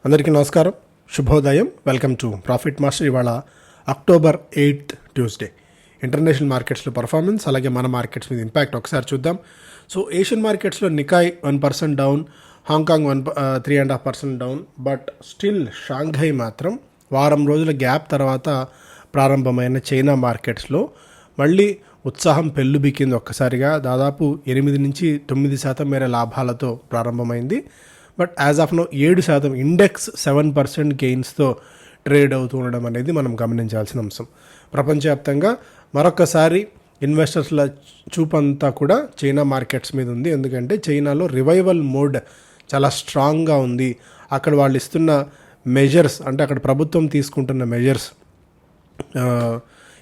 అందరికీ నమస్కారం, శుభోదయం. Welcome to profit master. ఇవాళ అక్టోబర్ 8 ట్యూస్డే. ఇంటర్నేషనల్ మార్కెట్స్లో పర్ఫార్మెన్స్, అలాగే మన మార్కెట్స్ మీద ఇంపాక్ట్ ఒకసారి చూద్దాం. సో ఏషియన్ మార్కెట్స్లో Nikkei 1% down, Hong Kong 3.5% down. But still Shanghai మాత్రం వారం రోజుల గ్యాప్ తర్వాత ప్రారంభమైన చైనా మార్కెట్స్లో మళ్ళీ ఉత్సాహం పెల్లుబిక్కింది. ఒక్కసారిగా దాదాపు 8-9% మేర లాభాలతో ప్రారంభమైంది. But as of now 7%, index 7% గెయిన్స్తో ట్రేడ్ అవుతూ ఉండడం అనేది మనం గమనించాల్సిన అంశం. ప్రపంచవ్యాప్తంగా మరొకసారి ఇన్వెస్టర్స్ల చూపంతా కూడా చైనా మార్కెట్స్ మీద ఉంది. ఎందుకంటే చైనాలో రివైవల్ మోడ్ చాలా స్ట్రాంగ్గా ఉంది. అక్కడ వాళ్ళు ఇస్తున్న మెజర్స్, అంటే అక్కడ ప్రభుత్వం తీసుకుంటున్న మెజర్స్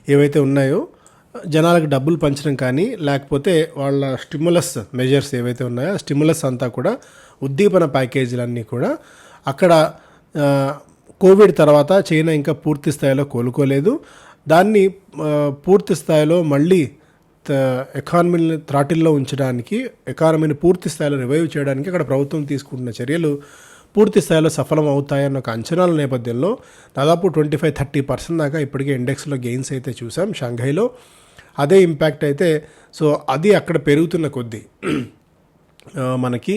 ఏవైతే ఉన్నాయో, జనాలకు డబ్బులు పంచడం కానీ లేకపోతే వాళ్ళ స్టిమ్యులస్ మెజర్స్ ఏవైతే ఉన్నాయో, స్టిమ్యులస్ అంతా కూడా ఉద్దీపన ప్యాకేజీలన్నీ కూడా అక్కడ కోవిడ్ తర్వాత చైనా ఇంకా పూర్తి స్థాయిలో కోలుకోలేదు. దాన్ని పూర్తి స్థాయిలో మళ్ళీ ఎకానమీని థ్రాటిల్లో ఉంచడానికి, ఎకానమీని పూర్తి స్థాయిలో రివైవ్ చేయడానికి అక్కడ ప్రభుత్వం తీసుకుంటున్న చర్యలు పూర్తి స్థాయిలో సఫలం అవుతాయన్న ఒక అంచనాల నేపథ్యంలో దాదాపు 25-30% దాకా ఇప్పటికే ఇండెక్స్లో గెయిన్స్ అయితే చూసాం షాంఘైలో. అదే ఇంపాక్ట్ అయితే, సో అది అక్కడ పెరుగుతున్న కొద్దీ మనకి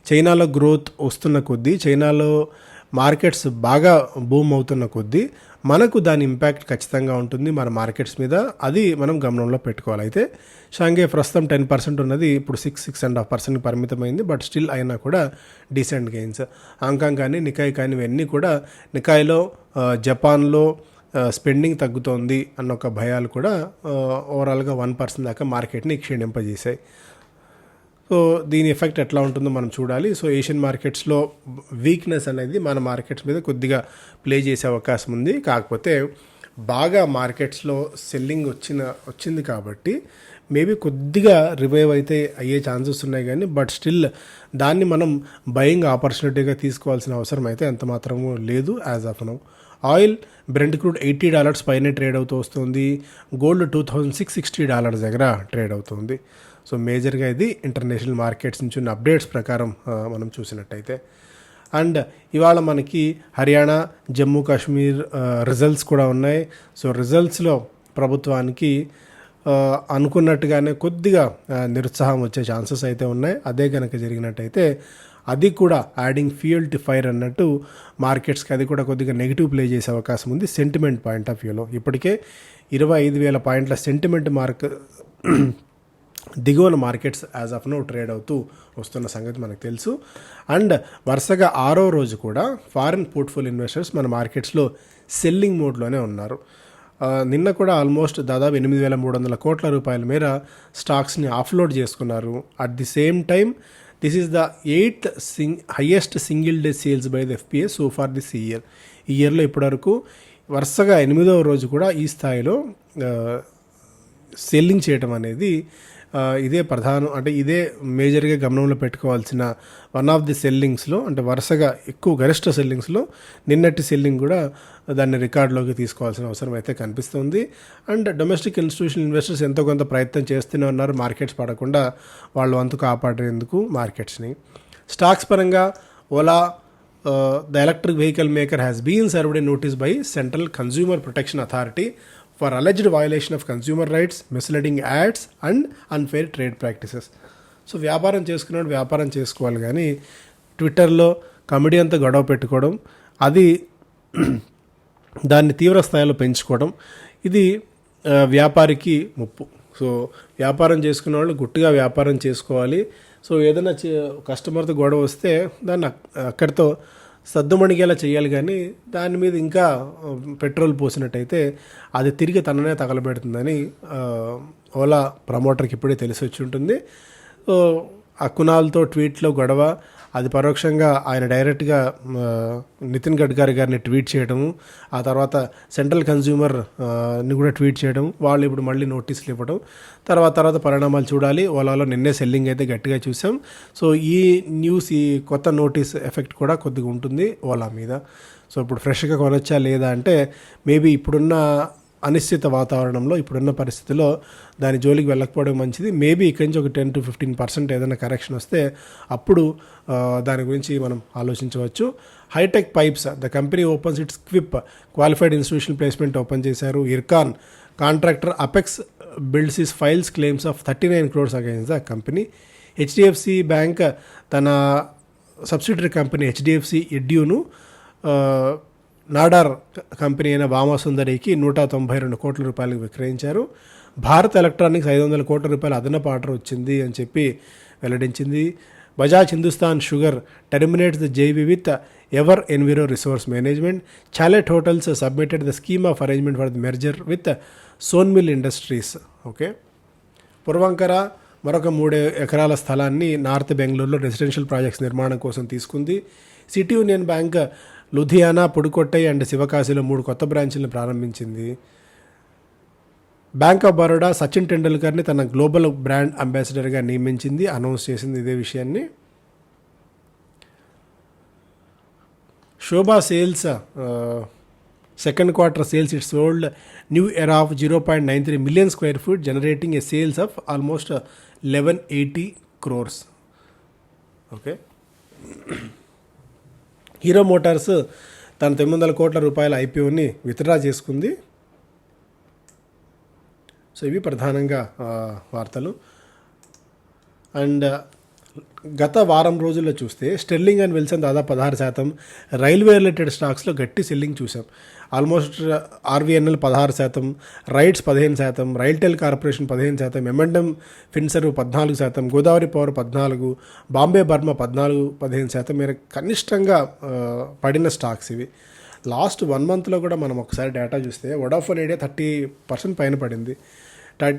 చైనాలో గ్రోత్ వస్తున్న కొద్దీ, చైనాలో మార్కెట్స్ బాగా బూమ్ అవుతున్న కొద్దీ మనకు దాని ఇంపాక్ట్ ఖచ్చితంగా ఉంటుంది మన మార్కెట్స్ మీద. అది మనం గమనంలో పెట్టుకోవాలి. అయితే షాంఘై ప్రస్తుతం 10% ఉన్నది, ఇప్పుడు 6.5% పరిమితమైంది. బట్ స్టిల్ అయినా కూడా డీసెంట్ గెయిన్స్. హాంకాంగ్ కానీ నికాయ్ కానీ ఇవన్నీ కూడా, నికాయ్లో జపాన్లో స్పెండింగ్ తగ్గుతోంది అన్న ఒక భయాలు కూడా ఓవరాల్గా 1% దాకా మార్కెట్ని క్షీణింపజేశాయి. సో దీని ఎఫెక్ట్ ఎట్లా ఉంటుందో మనం చూడాలి. సో ఏషియన్ మార్కెట్స్లో వీక్నెస్ అనేది మన మార్కెట్స్ మీద కొద్దిగా ప్లే చేసే అవకాశం ఉంది. కాకపోతే బాగా మార్కెట్స్లో సెల్లింగ్ వచ్చింది కాబట్టి మేబీ కొద్దిగా రివైవ్ అయితే అయ్యే ఛాన్సెస్ ఉన్నాయి. కానీ బట్ స్టిల్ దాన్ని మనం బయింగ్ ఆపర్చునిటీగా తీసుకోవాల్సిన అవసరం అయితే ఎంత మాత్రమూ లేదు as of now. Oil Brent crude $80 పైనే ట్రేడ్ అవుతూ వస్తుంది. గోల్డ్ $2,660 దగ్గర ట్రేడ్ అవుతుంది. సో మేజర్గా ఇది ఇంటర్నేషనల్ మార్కెట్స్ నుంచి ఉన్న అప్డేట్స్ ప్రకారం మనం చూసినట్టయితే. అండ్ ఇవాళ మనకి హర్యానా, జమ్మూ కాశ్మీర్ రిజల్ట్స్ కూడా ఉన్నాయి. సో రిజల్ట్స్లో ప్రభుత్వానికి అనుకున్నట్టుగానే కొద్దిగా నిరుత్సాహం వచ్చే ఛాన్సెస్ అయితే ఉన్నాయి. అదే కనుక జరిగినట్టయితే అది కూడా యాడింగ్ ఫ్యూయల్ టు ఫైర్ అన్నట్టు మార్కెట్స్కి అది కూడా కొద్దిగా నెగిటివ్ ప్లే చేసే అవకాశం ఉంది సెంటిమెంట్ పాయింట్ ఆఫ్ వ్యూలో. ఇప్పటికే 25,000 పాయింట్ల సెంటిమెంట్ మార్క్ దిగువన markets as of no trade అవుతూ వస్తున్న సంగతి మనకు తెలుసు. అండ్ వరుసగా 6వ రోజు కూడా ఫారిన్ పోర్ట్ఫోలియో ఇన్వెస్టర్స్ మన మార్కెట్స్లో సెల్లింగ్ మోడ్లోనే ఉన్నారు. నిన్న కూడా ఆల్మోస్ట్ దాదాపు 8,300 కోట్ల రూపాయల మేర స్టాక్స్ని ఆఫ్లోడ్ చేసుకున్నారు. At the same time this is the 8th highest single day sales by the FPI so far this year. ఈ ఇయర్లో ఇప్పటివరకు వరుసగా 8వ రోజు కూడా ఈ స్థాయిలో సెల్లింగ్ చేయటం అనేది ఇదే ప్రధానం, అంటే ఇదే మేజర్గా గమనంలో పెట్టుకోవాల్సిన వన్ ఆఫ్ ది సెల్లింగ్స్లో, అంటే వరుసగా ఎక్కువ గరిష్ట సెల్లింగ్స్లో నిన్నటి సెల్లింగ్ కూడా దాన్ని రికార్డులోకి తీసుకోవాల్సిన అవసరం అయితే కనిపిస్తుంది. అండ్ డొమెస్టిక్ ఇన్స్టిట్యూషనల్ ఇన్వెస్టర్స్ ఎంతో కొంత ప్రయత్నం చేస్తూనే ఉన్నారు మార్కెట్స్ పడకుండా వాళ్ళు వంతు కాపాడేందుకు మార్కెట్స్ని. స్టాక్స్ పరంగా Ola the electric vehicle maker has been served a notice by central consumer protection authority for alleged violation of consumer rights, misleading ads and unfair trade practices. So వ్యాపారం చేసుకున్నాడు, వ్యాపారం చేసుకోవాలి. కానీ ట్విట్టర్లో కమెడీ అంతా గొడవ పెట్టుకోవడం, అది దాన్ని తీవ్ర స్థాయిలో పెంచుకోవడం, ఇది వ్యాపారికి ముప్పు. సో వ్యాపారం చేసుకునే వాళ్ళు గుట్టుగా వ్యాపారం చేసుకోవాలి. సో ఏదైనా కస్టమర్తో గొడవ వస్తే దాన్ని అక్కడితో సద్దుమణిగేలా చేయాలి. కానీ దాని మీద ఇంకా పెట్రోల్ పోసినట్టయితే అది తిరిగి తననే తగలబెడుతుందని ఓలా ప్రమోటర్కి ఇప్పుడే తెలిసి వచ్చి ఉంటుంది. సో ఆ కునాల్తో ట్వీట్లో గొడవ, అది పరోక్షంగా ఆయన డైరెక్ట్గా నితిన్ గడ్కరీ గారిని ట్వీట్ చేయడము, ఆ తర్వాత సెంట్రల్ కన్స్యూమర్ని కూడా ట్వీట్ చేయడం, వాళ్ళు ఇప్పుడు మళ్ళీ నోటీసులు ఇవ్వడం, తర్వాత పరిణామాలు చూడాలి. ఓలాలో నిన్నే సెల్లింగ్ అయితే గట్టిగా చూసాం. సో ఈ న్యూస్, ఈ కొత్త నోటీస్ ఎఫెక్ట్ కూడా కొద్దిగా ఉంటుంది ఓలా మీద. సో ఇప్పుడు ఫ్రెష్గా కొనొచ్చా లేదా అంటే మేబీ ఇప్పుడున్న అనిశ్చిత వాతావరణంలో ఇప్పుడున్న పరిస్థితిలో దాని జోలికి వెళ్ళకపోవడం మంచిది. మేబీ ఇక్కడి నుంచి ఒక 10-15% ఏదైనా కరెక్షన్ వస్తే అప్పుడు దాని గురించి మనం ఆలోచించవచ్చు. Hi tech pipes, the company opens its QIP qualified institutional placement open చేశారు. Ircon contractor Apex Buildsys files claims of 39 crores against the company. HDFC bank తన సబ్సిడరీ కంపెనీ హెచ్డిఎఫ్సి ఎడ్యూను నాడార్ కంపెనీ అయిన వామాసుందరికి 192 కోట్ల రూపాయలకు విక్రయించారు. భారత్ ఎలక్ట్రానిక్స్ 500 కోట్ల రూపాయల అదనపు ఆర్డర్ వచ్చింది అని చెప్పి వెల్లడించింది. Bajaj Hindusthan sugar terminates the JV with Ever Enviro resource management. Chalet hotels submitted the scheme of arrangement for the merger with Sonmil industries. Okay, Puravankara మరొక 3 ఎకరాల స్థలాన్ని నార్త్ బెంగళూరులో రెసిడెన్షియల్ ప్రాజెక్ట్స్ నిర్మాణం కోసం తీసుకుంది. City Union Bank Ludhiana, Pudukottai and శివకాశిలో 3 కొత్త బ్రాంచీలను ప్రారంభించింది. బ్యాంక్ ఆఫ్ బరోడా సచిన్ టెండూల్కర్ని తన గ్లోబల్ బ్రాండ్ అంబాసిడర్గా నియమించింది, అనౌన్స్ చేసింది ఇదే విషయాన్ని. Sobha sales second quarter sales it sold new era of 0.93 million square feet generating a sales of almost 1180 crores. Okay, Hero Motors తన 900 కోట్ల రూపాయల ఐపీఓని విత్డ్రా చేసుకుంది. సో ఇవి ప్రధానంగా వార్తలు. అండ్ గత వారం రోజుల్లో చూస్తే స్టెర్లింగ్ అండ్ విల్సన్ దాదాపు 16%, రైల్వే రిలేటెడ్ స్టాక్స్లో గట్టి సెల్లింగ్ చూసాం. Almost RVNL 16%, rights 15%, RailTel corporation 15%, ఎంఎండ్ఎం Finserv 14%, Godavari power 14%, Bombay Burma 14-15% మేర కనిష్టంగా పడిన స్టాక్స్ ఇవి. లాస్ట్ 1 monthలో కూడా మనం ఒకసారి డేటా చూస్తే వొడాఫోన్ ఐడియా 30% పైన పడింది.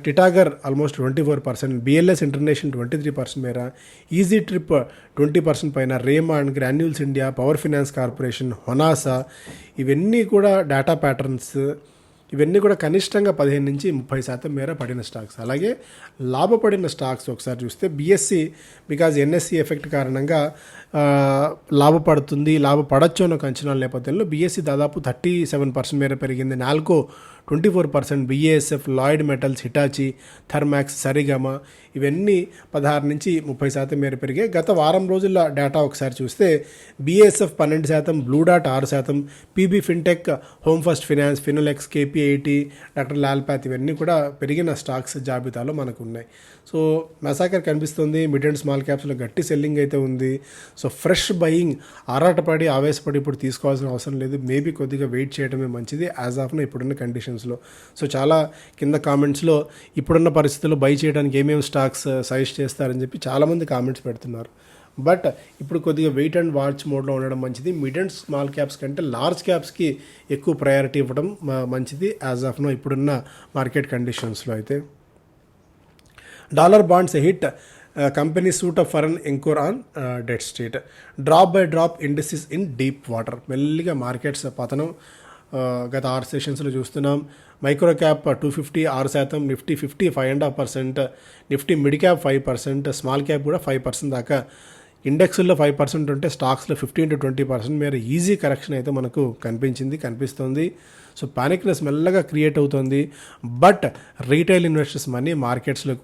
టిటాగర్ ఆల్మోస్ట్ 24%, బిఎల్ఎస్ ఇంటర్నేషనల్ 23% మేర, ఈజీ ట్రిప్ 20% పైన, Raymond, granules India, power finance corporation, Honasa ఇవన్నీ కూడా డేటా ప్యాటర్న్స్ ఇవన్నీ కూడా కనిష్టంగా 15-30% మేర పడిన స్టాక్స్. అలాగే లాభపడిన స్టాక్స్ ఒకసారి చూస్తే బిఎస్సి, బికాజ్ ఎన్ఎస్సి ఎఫెక్ట్ కారణంగా లాభపడచ్చు అన్న ఒక అంచనాల నేపథ్యంలో బిఎస్సి దాదాపు 37% మేర పెరిగింది. Nalco 24%, BASF, Lloyd metals, Hitachi, Thermax, Saregama ఇవన్నీ 16-30% మేర పెరిగాయి. గత వారం రోజుల డేటా ఒకసారి చూస్తే BASF 12%, blue dot 6%, PB fintech, home first finance, Finolex, KPIT, doctor Lal path ఇవన్నీ కూడా పెరిగిన స్టాక్స్ జాబితాలో మనకు ఉన్నాయి. సో మెసాకర్ కనిపిస్తుంది. మిడ్ అండ్ స్మాల్ క్యాప్స్లో గట్టి సెల్లింగ్ అయితే ఉంది. సో ఫ్రెష్ బయింగ్ ఆరాటపడి ఆవేశపడి ఇప్పుడు తీసుకోవాల్సిన అవసరం లేదు. మేబీ కొద్దిగా వెయిట్ చేయడమే మంచిది యాజ్ ఆఫ్ నో ఇప్పుడున్న కండిషన్స్లో. సో చాలా కింద కామెంట్స్లో ఇప్పుడున్న పరిస్థితుల్లో బై చేయడానికి ఏమేమి స్టాక్స్ సజెస్ట్ చేస్తారని చెప్పి చాలామంది కామెంట్స్ పెడుతున్నారు. బట్ ఇప్పుడు కొద్దిగా వెయిట్ అండ్ వాచ్ మోడ్లో ఉండడం మంచిది. మిడ్ అండ్ స్మాల్ క్యాప్స్ కంటే లార్జ్ క్యాప్స్కి ఎక్కువ ప్రయారిటీ ఇవ్వడం మంచిది యాజ్ ఆఫ్ నో ఇప్పుడున్న మార్కెట్ కండిషన్స్లో. అయితే dollar bonds hit, company suit of foreign enquire on debt street, drop by drop industries in deep water. మెల్లిగా మార్కెట్స్ పతనం గత 6 సెషన్స్లో చూస్తున్నాం. Micro cap 250 6%, Nifty 50 5.5%, Nifty mid cap 5%, small cap కూడా 5% దాకా. ఇండెక్స్లో 5% ఉంటే స్టాక్స్లో 15-20% మేర ఈజీ కరెక్షన్ అయితే మనకు కనిపిస్తుంది. సో పానిక్నెస్ మెల్లగా క్రియేట్ అవుతుంది. బట్ రీటైల్ ఇన్వెస్టర్స్ మనీ మార్కెట్స్లోకి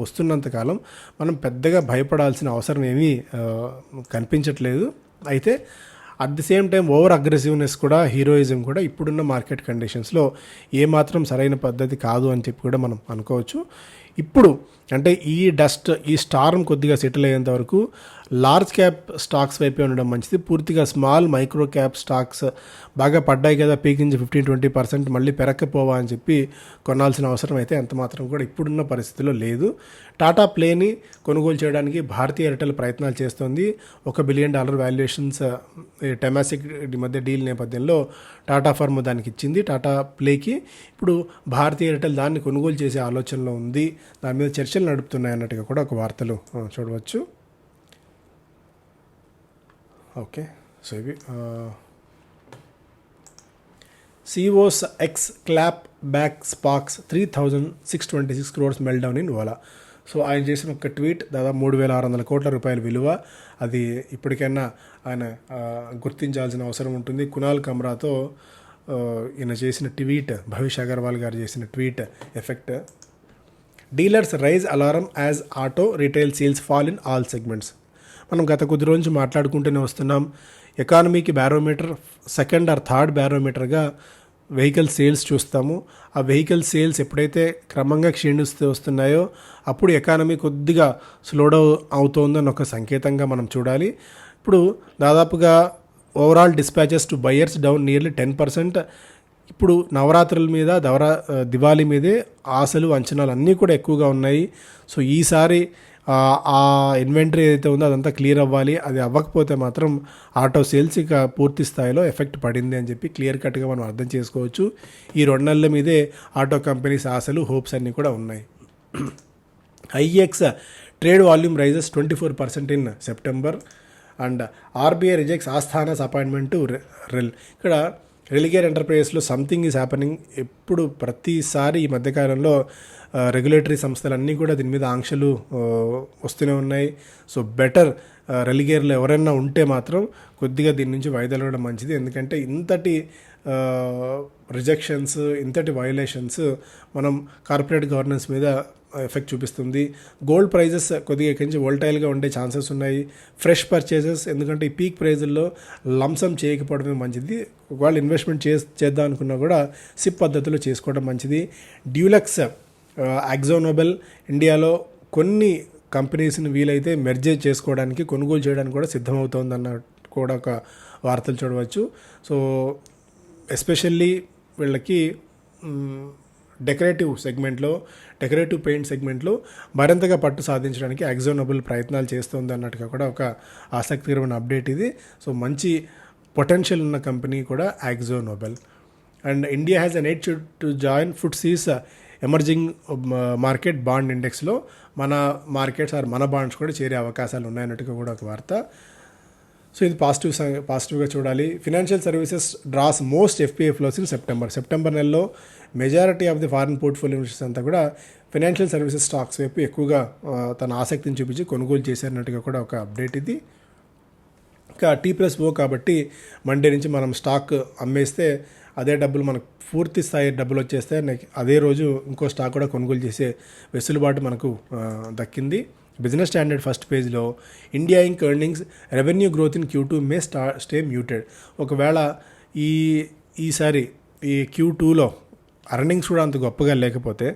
వస్తున్నంతకాలం మనం పెద్దగా భయపడాల్సిన అవసరం ఏమీ కనిపించట్లేదు. అయితే at the same time over aggressiveness కూడా, హీరోయిజం కూడా ఇప్పుడున్న మార్కెట్ కండిషన్స్లో ఏమాత్రం సరైన పద్ధతి కాదు అని చెప్పి కూడా మనం అనుకోవచ్చు. ఇప్పుడు అంటే ఈ స్టార్మ్ కొద్దిగా సెటిల్ అయ్యేంత వరకు లార్జ్ క్యాప్ స్టాక్స్ వైపే ఉండడం మంచిది. పూర్తిగా స్మాల్ మైక్రో క్యాప్ స్టాక్స్ బాగా పడ్డాయి కదా, పీక్ నుంచి 15-20% మళ్ళీ పెరక్కపోవా అని చెప్పి కొనాల్సిన అవసరం అయితే ఎంత మాత్రం కూడా ఇప్పుడున్న పరిస్థితిలో లేదు. టాటా ప్లేని కొనుగోలు చేయడానికి భారతీయ ఎయిర్టెల్ ప్రయత్నాలు చేస్తోంది. $1 బిలియన్ వాల్యుయేషన్స్ టెమాసిక్ మధ్య డీల్ నేపథ్యంలో టాటా ఫర్మ్ దానికి ఇచ్చింది టాటా ప్లేకి. ఇప్పుడు భారతీయ ఎయిర్టెల్ దాన్ని కొనుగోలు చేసే ఆలోచనలో ఉంది. దాని మీద చర్చలు నడుపుతున్నాయి అన్నట్టుగా కూడా ఒక వార్తలు చూడవచ్చు. ఓకే, సో ఇవి CEO's X clap back sparks 3,626 crores meltdown in Ola. So ఆయన చేసిన ఒక ట్వీట్ దాదాపు 3,600 కోట్ల రూపాయల విలువ. అది ఇప్పటికైనా ఆయన గుర్తించాల్సిన అవసరం ఉంటుంది. కునాల్ కమ్రాతో ఈయన చేసిన ట్వీట్, భవిష్ అగర్వాల్ గారు చేసిన tweet effect. Dealers raise alarm as auto retail sales fall in all segments. మనం గత కొద్ది రోజు మాట్లాడుకుంటూనే వస్తున్నాం. ఎకానమీకి బ్యారోమీటర్ సెకండ్ ఆర్ థర్డ్ బ్యారోమీటర్గా వెహికల్ సేల్స్ చూస్తాము. ఆ వెహికల్ సేల్స్ ఎప్పుడైతే క్రమంగా క్షీణిస్తూ వస్తున్నాయో అప్పుడు ఎకానమీ కొద్దిగా స్లోడౌన్ అవుతోందని ఒక సంకేతంగా మనం చూడాలి. ఇప్పుడు దాదాపుగా overall dispatches to buyers down nearly 10%. ఇప్పుడు నవరాత్రుల మీద దివాళీ మీదే ఆశలు అంచనాలు అన్నీ కూడా ఎక్కువగా ఉన్నాయి. సో ఈసారి ఆ ఇన్వెంటరీ ఏదైతే ఉందో అదంతా క్లియర్ అవ్వాలి. అది అవ్వకపోతే మాత్రం ఆటో సేల్స్ ఇక పూర్తి స్థాయిలో ఎఫెక్ట్ పడింది అని చెప్పి క్లియర్ కట్గా మనం అర్థం చేసుకోవచ్చు. ఈ 2 నెలల మీదే ఆటో కంపెనీస్ ఆశలు, హోప్స్ అన్నీ కూడా ఉన్నాయి. IEX trade volume rises 24% in September and RBI rejects Asthana's appointment to Rel. ఇక్కడ రెలిగేర్ ఎంటర్ప్రైజెస్లో సంథింగ్ ఈజ్ హ్యాపెనింగ్. ఎప్పుడు ప్రతిసారి ఈ మధ్యకాలంలో రెగ్యులేటరీ సంస్థలన్నీ కూడా దీని మీద ఆంక్షలు వస్తూనే ఉన్నాయి. సో బెటర్ రెలిగేర్లో ఎవరైనా ఉంటే మాత్రం కొద్దిగా దీని నుంచి వైదొలగడం మంచిది. ఎందుకంటే ఇంతటి రిజెక్షన్స్, ఇంతటి వయోలేషన్స్ మనం కార్పొరేట్ గవర్నెన్స్ మీద ఎఫెక్ట్ చూపిస్తుంది. గోల్డ్ ప్రైజెస్ కొద్దిగా ఇక్కడి నుంచి వోల్టైల్గా ఉండే ఛాన్సెస్ ఉన్నాయి. ఫ్రెష్ పర్చేసెస్, ఎందుకంటే ఈ పీక్ ప్రైజుల్లో లంసమ్ చేయకపోవడమే మంచిది. ఒకవేళ ఇన్వెస్ట్మెంట్ చేద్దాం అనుకున్నా కూడా సిప్ పద్ధతిలో చేసుకోవడం మంచిది. డ్యూలక్స్, యాక్జోనోబెల్ ఇండియాలో కొన్ని కంపెనీస్ని వీలైతే మెర్జేజ్ చేసుకోవడానికి, కొనుగోలు చేయడానికి కూడా సిద్ధమవుతోందన్న కూడా ఒక వార్తలు చూడవచ్చు. సో ఎస్పెషల్లీ వీళ్ళకి డెకరేటివ్ పెయింట్ సెగ్మెంట్లో మరింతగా పట్టు సాధించడానికి యాక్జోనోబెల్ ప్రయత్నాలు చేస్తుంది అన్నట్టుగా కూడా ఒక ఆసక్తికరమైన అప్డేట్ ఇది. సో మంచి పొటెన్షియల్ ఉన్న కంపెనీ కూడా AkzoNobel. And India has an eight to join FTSE's emerging market bond ఇండెక్స్లో మన మార్కెట్స్ మన బాండ్స్ కూడా చేరే అవకాశాలు ఉన్నాయన్నట్టుగా కూడా ఒక వార్త. సో ఇది పాజిటివ్గా చూడాలి. Financial services draws most FPI flows in September నెలలో majority of the foreign portfolio investors అంతా కూడా ఫినాన్షియల్ సర్వీసెస్ స్టాక్స్ వైపు ఎక్కువగా తన ఆసక్తిని చూపించి కొనుగోలు చేశారన్నట్టుగా కూడా ఒక అప్డేట్ ఇది. ఇంకా T+O కాబట్టి మండే నుంచి మనం స్టాక్ అమ్మేస్తే అదే డబ్బులు మనకు పూర్తి స్థాయి డబ్బులు వచ్చేస్తే అదే రోజు ఇంకో స్టాక్ కూడా కొనుగోలు చేసే వెసులుబాటు మనకు దక్కింది. బిజినెస్ స్టాండర్డ్ ఫస్ట్ పేజ్లో India ink earnings revenue growth in Q2 May stay muted. ఒకవేళ ఈసారి ఈ Q2లో ఎర్నింగ్స్ కూడా అంత గొప్పగా లేకపోతే,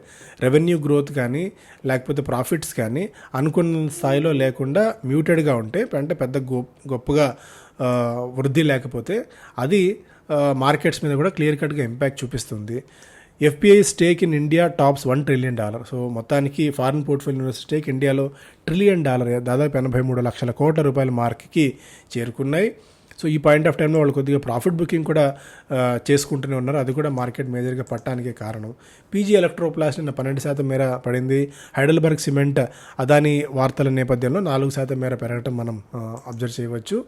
రెవెన్యూ గ్రోత్ కానీ లేకపోతే ప్రాఫిట్స్ కానీ అనుకున్న స్థాయిలో లేకుండా మ్యూటెడ్గా ఉంటే, అంటే పెద్ద గొప్పగా వృద్ధి లేకపోతే అది మార్కెట్స్ మీద కూడా క్లియర్ కట్గా ఇంపాక్ట్ చూపిస్తుంది. FPI stake in India tops $1 trillion. So మొత్తానికి ఫారిన్ పోర్ట్ఫోలియో ఇన్వెస్టర్ స్టేక్ ఇండియాలో $1 ట్రిలియన్, దాదాపు 83 లక్షల కోట్ల రూపాయల మార్క్కి చేరుకున్నాయి. సో ఈ పాయింట్ ఆఫ్ టైంలో వాళ్ళు కొద్దిగా ప్రాఫిట్ బుకింగ్ కూడా చేసుకుంటూనే ఉన్నారు. అది కూడా మార్కెట్ మేజర్గా పట్టడానికే కారణం. PG ఎలక్ట్రోప్లాస్ట్ నిన్న 12% మేర పడింది. హైడెల్బర్గ్ సిమెంట్ అదాని వార్తల నేపథ్యంలో 4% మేర పెరగటం మనం అబ్జర్వ్ చేయవచ్చు.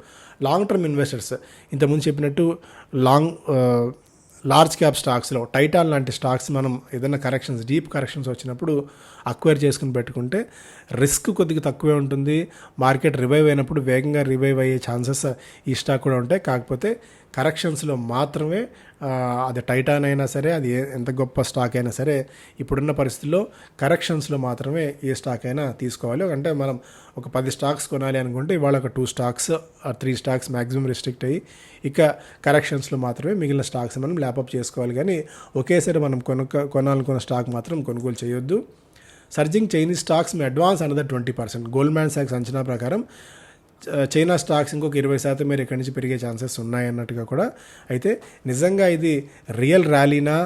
లాంగ్ టర్మ్ ఇన్వెస్టర్స్ ఇంతకుముందు చెప్పినట్టు లార్జ్ క్యాప్ స్టాక్స్లో టైటాన్ లాంటి స్టాక్స్ మనం ఏదైనా డీప్ కరెక్షన్స్ వచ్చినప్పుడు అక్వైర్ చేసుకుని పెట్టుకుంటే రిస్క్ కొద్దిగా తక్కువే ఉంటుంది. మార్కెట్ రివైవ్ అయినప్పుడు వేగంగా రివైవ్ అయ్యే ఛాన్సెస్ ఈ స్టాక్ కూడా ఉంటాయి. కాకపోతే కరెక్షన్స్లో మాత్రమే, అది టైటాన్ అయినా సరే, అది ఎంత గొప్ప స్టాక్ అయినా సరే, ఇప్పుడున్న పరిస్థితుల్లో కరెక్షన్స్లో మాత్రమే ఏ స్టాక్ అయినా తీసుకోవాలి. అంటే మనం ఒక 10 స్టాక్స్ కొనాలి అనుకుంటే ఇవాళ ఒక 2 స్టాక్స్ 3 స్టాక్స్ మ్యాక్సిమం రిస్ట్రిక్ట్ అయ్యి ఇక కరెక్షన్స్లో మాత్రమే మిగిలిన స్టాక్స్ మనం ల్యాపప్ చేసుకోవాలి. కానీ ఒకేసారి మనం కొనాలనుకున్న స్టాక్ మాత్రం కొనుగోలు చేయొద్దు. సర్జింగ్ చైనీస్ స్టాక్స్ మే అడ్వాన్స్ అనదర్ 20%. గోల్డ్మ్యాన్ సాక్స్ అంచనా ప్రకారం చైనా స్టాక్స్ ఇంకొక 20% మేర ఇక్కడి నుంచి పెరిగే ఛాన్సెస్ ఉన్నాయన్నట్టుగా కూడా. అయితే నిజంగా ఇది రియల్ ర్యాలీనా,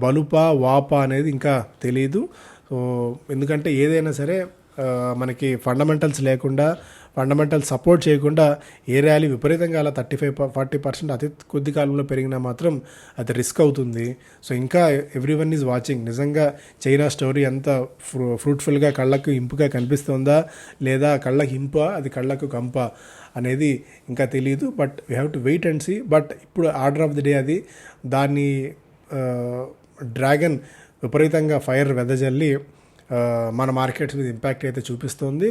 బలుపా, వాపా అనేది ఇంకా తెలియదు. సో ఎందుకంటే ఏదైనా సరే మనకి ఫండమెంటల్స్ సపోర్ట్ చేయకుండా ఏ ర్యాలీ విపరీతంగా అలా 35-40% అతి కొద్ది కాలంలో పెరిగినా మాత్రం అది రిస్క్ అవుతుంది. సో ఇంకా ఎవ్రీవన్ ఈజ్ వాచింగ్. నిజంగా చైనా స్టోరీ అంత ఫ్రూట్ఫుల్గా కళ్ళకు ఇంపుగా కనిపిస్తుందా, లేదా కళ్ళకు ఇంపా అది కళ్ళకు కంపా అనేది ఇంకా తెలియదు. But we have to wait and see. But ఇప్పుడు ఆర్డర్ ఆఫ్ ది డే అది. దాన్ని డ్రాగన్ విపరీతంగా ఫైర్ వెదజల్లి మన మార్కెట్స్ మీద ఇంపాక్ట్ అయితే చూపిస్తుంది.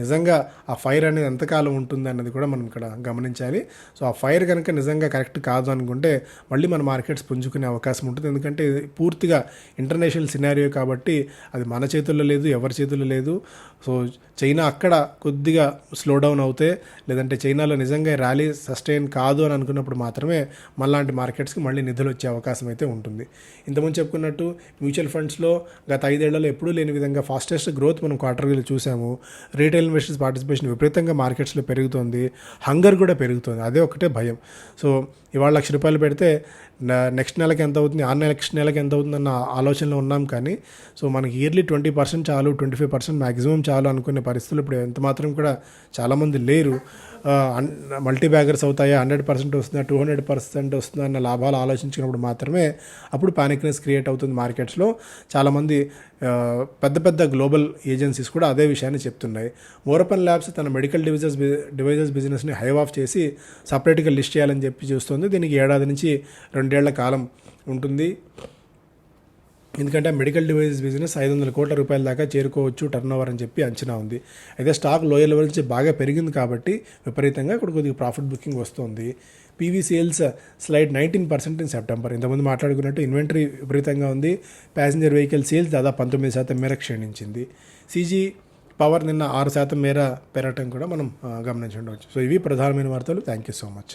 నిజంగా ఆ ఫైర్ అనేది ఎంతకాలం ఉంటుంది అన్నది కూడా మనం ఇక్కడ గమనించాలి. సో ఆ ఫైర్ కనుక నిజంగా కరెక్ట్ కాదు అనుకుంటే మళ్ళీ మన మార్కెట్స్ పుంజుకునే అవకాశం ఉంటుంది. ఎందుకంటే ఇది పూర్తిగా ఇంటర్నేషనల్ సినారియో కాబట్టి అది మన చేతుల్లో లేదు, ఎవరి చేతుల్లో లేదు. సో చైనా అక్కడ కొద్దిగా స్లో డౌన్ అవుతే, లేదంటే చైనాలో నిజంగా ర్యాలీ సస్టైన్ కాదు అని అనుకున్నప్పుడు మాత్రమే మనలాంటి మార్కెట్స్కి మళ్ళీ నిధులు వచ్చే అవకాశం అయితే ఉంటుంది. ఇంతకుముందు చెప్పుకున్నట్టు మ్యూచువల్ ఫండ్స్లో గత 5 ఏళ్లలో ఎప్పుడూ లేని విధంగా ఫాస్టెస్ట్ గ్రోత్ మనం క్వార్టర్లీలో చూసాము. రీటైల్ ఇన్వెస్టర్స్ పార్టిసిపేషన్ విపరీతంగా మార్కెట్స్లో పెరుగుతుంది, హంగర్ కూడా పెరుగుతుంది. అదే ఒకటే భయం. సో ఇవాళ ₹1,00,000 పెడితే నెక్స్ట్ నెలకి ఎంత అవుతుంది, నెక్స్ట్ నెలకి ఎంత అవుతుంది అన్న ఆలోచనలో ఉన్నాం. కానీ సో మనకి ఇయర్లీ 20% చాలు, 25% మ్యాక్సిమం చాలు అనుకునే పరిస్థితులు ఇప్పుడు ఎంత మాత్రం కూడా చాలామంది లేరు. మల్టీ బ్యాగర్స్ అవుతాయా, 100% వస్తుందా, 200% వస్తుందా అన్న లాభాలు ఆలోచించినప్పుడు మాత్రమే అప్పుడు పానిక్నెస్ క్రియేట్ అవుతుంది మార్కెట్స్లో. చాలామంది పెద్ద పెద్ద గ్లోబల్ ఏజెన్సీస్ కూడా అదే విషయాన్ని చెప్తున్నాయి. మోరపన్ ల్యాబ్స్ తన మెడికల్ డివైజెస్ బిజినెస్ని హైవ్ ఆఫ్ చేసి సపరేట్గా లిస్ట్ చేయాలని చెప్పి చూస్తుంది. దీనికి 1 ఏడాది నుంచి 2 ఏళ్ల కాలం ఉంటుంది. ఎందుకంటే మెడికల్ డివైజెస్ బిజినెస్ ₹500 కోట్ల దాకా చేరుకోవచ్చు టర్న్ ఓవర్ అని చెప్పి అంచనా ఉంది. అయితే స్టాక్ లోయర్ లెవెల్ నుంచి బాగా పెరిగింది కాబట్టి విపరీతంగా ఇక్కడ కొద్దిగా ప్రాఫిట్ బుకింగ్ వస్తుంది. PV sales slide 19% in September. ఇంతకుముందు మాట్లాడుకున్నట్టు ఇన్వెంటరీ విపరీతంగా ఉంది. ప్యాసింజర్ వెహికల్ సేల్స్ దాదాపు 19% మేర క్షీణించింది. సీజీ పవర్ నిన్న 6% మేర పెరగటం కూడా మనం గమనించవచ్చు. సో ఇవి ప్రధానమైన వార్తలు. Thank you so much.